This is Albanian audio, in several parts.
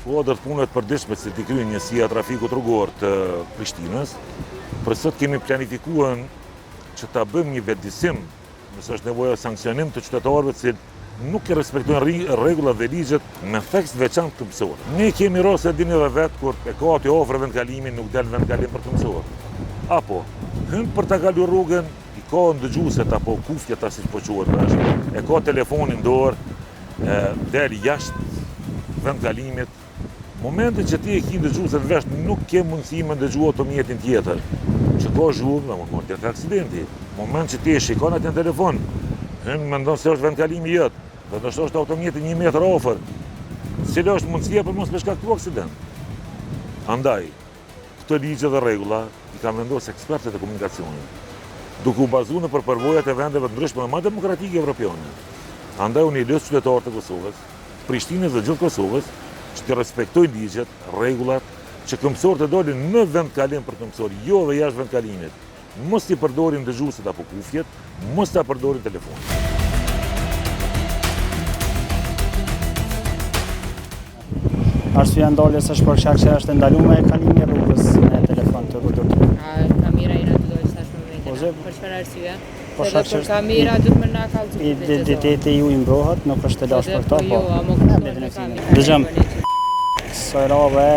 Kuadër të punëve të përditshme që t'i kryejnë njësia e trafikut rrugor të Prishtinës, për sot kemi planifikuar që ta bëjmë një vetëdijsim, nëse është nevoja sankcionim të qytetarëve që nuk e respektojnë rregullat dhe ligjet me theks veçantë të mësuar. Ne kemi raste dini edhe vetë kur e ka aty afër vendkalimin nuk del vendkalim për të mësuar. Apo hyn për ta kaluar rrugën, i ka ndëgjueset apo kufjet siç po quhet tash, e ka telefonin dorë, del jashtë vendkalimit. Momentin që ti e ki ndëgjueset vesh nuk ke mundësi me ndëgjuar automjetin tjetër, që ka zhurmë, dhe mund të jetë aksidenti. Moment që ti e shikon atë në telefon, mendon se është vendkalimi jot, dhe ndoshta është automjeti 1 metër afër. Cila është mundësia për mos me shkaktuar aksident? Andaj, këto ligje dhe rregulla i kanë vendosur ekspertët e komunikacionit, duke u bazuar në përvojat e vendeve të ndryshme dhe më demokratike evropiane. Andaj unë i lës qytetarët e Kosovës, Prishtinës dhe gjithë Kosovës, që të respektojnë ligjet, rregullat, që këmbësorët të dolin në vendkalim për këmbësor, jo dhe jashtë vendkalimit. Mos t'i përdorin ndëgjuesit apo kufjet, mos t'a përdorin telefonin. Arsyeja ndaljes është për shkak se është ndaluar kalimi i rrugës me telefon të rrugës. Kamera i na të dojë tash momentin. Për çfarë arsye? Për kamera duhet më na kallëzu. Identiteti ju i mbrohet, nuk është të lash për këto, po. Dëgjom. Sërave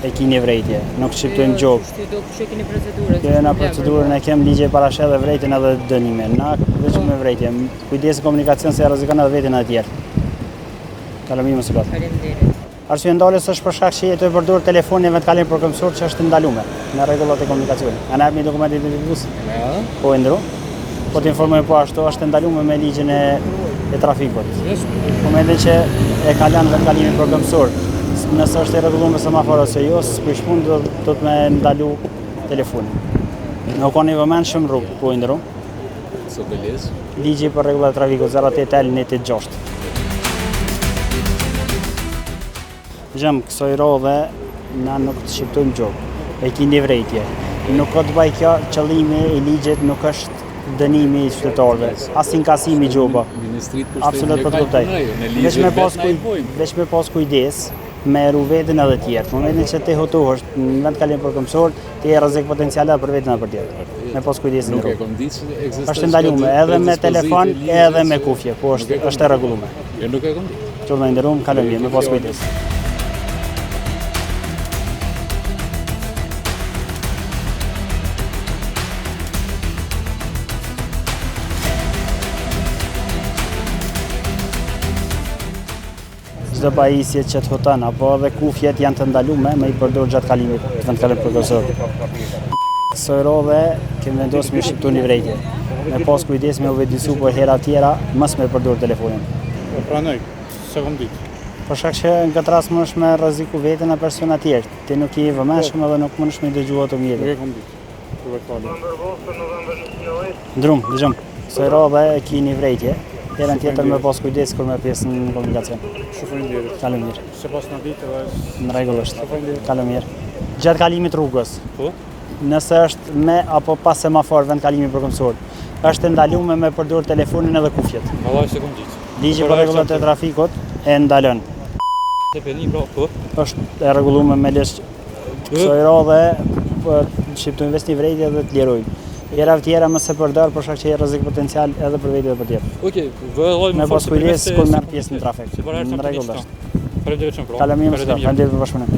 e kini vrejtje, nuk shqiptojmë gjobë. Shty do kush e keni procedurën? Kena procedurën e kem ligje parashe dhe vrejtjen edhe dënime. Na veç me vrejtje. Kujdes komunikacion se rrezikon edhe veten e tjerë. Kalojmë më së bashku. Faleminderit. Arsyeja ndaljes është për shkak se jetë të përdor telefonin e vendkalim për këmbësor që është ndaluar në rregullat e komunikacionit. A na japni dokument identifikues? Po ndro. Po të informoj po ashtu është ndaluar me ligjin e trafikut. Momentin që e kalon vendkalimin për këmbësor, nëse është e rregulluar me semafor ose jo, s'prish punë do të më ndalu telefonin. Nuk ka nevojë shumë rrugë, po ndro. Sot e les. Ligji për rregullat e trafikut 08L 186. Gjëm, kësoj rove, na nuk të shqiptojmë gjobë, e kini vrejtje. Nuk ka të baj kjo, qëllimi i ligjet nuk është dënimi i qytetarëve, as inkasimi i gjoba. Absolut për të kuptoj. Veç me pas kujdes, me ru veten edhe tjerë. Në momentin që ti hotohesh në vendkalim për këmbësor, ti e rrezik potenciale për veten edhe për tjetër. Me pas kujdes në rrugë. Është ndaluar edhe me telefon, edhe me kufje, po është e rregulluar. Jo nuk e kam ditë. Çfarë nderum, kalojmë me pas kujdes. Çdo pajisje që të hoton apo edhe kufjet janë të ndaluara me i përdor gjatë kalimit të vendkalim për këmbësor. Sërove kemi vendosur me shqiptu një vrejtje. Me pas kujdes me u vetëdijsu për hera tjera, mos me përdor telefonin. E pranoj, se kam ditë. Për shkak që në këtë rast mundesh me rreziku veten e persona të tjerë. Ti nuk je i vëmendshëm edhe nuk mundesh me dëgjuar automjetin. Nuk e kam ditë. Ndrum, dëgjom. Sërove e kini vrejtje. Herën tjetër me pas kujdes kur me pjesën në komunikacion. Faleminderit. Kalojmë mirë. Se pas na ditë edhe Në rregull është. Kalojmë mirë. Gjatë kalimit rrugës. po. Nëse është me apo pas semafor vendkalimi për këmbësor, është ndaluar me përdor telefonin edhe kufjet. Vallai se kam ditë. Ligji për rregullat e trafikut e ndalon. Te peni po. Është e rregulluar me lesh kësaj radhe shqiptojnë vesti vrejtje dhe të lirojnë. Hera tjera mos e përdor për shkak që e rrezik potencial edhe për vete dhe për tjetër. Okej, vëllai Me pas kujdes kur merr pjesë në trafik. Në rregull është. Faleminderit shumë. Kalojmë mirë, faleminderit për bashkëpunim.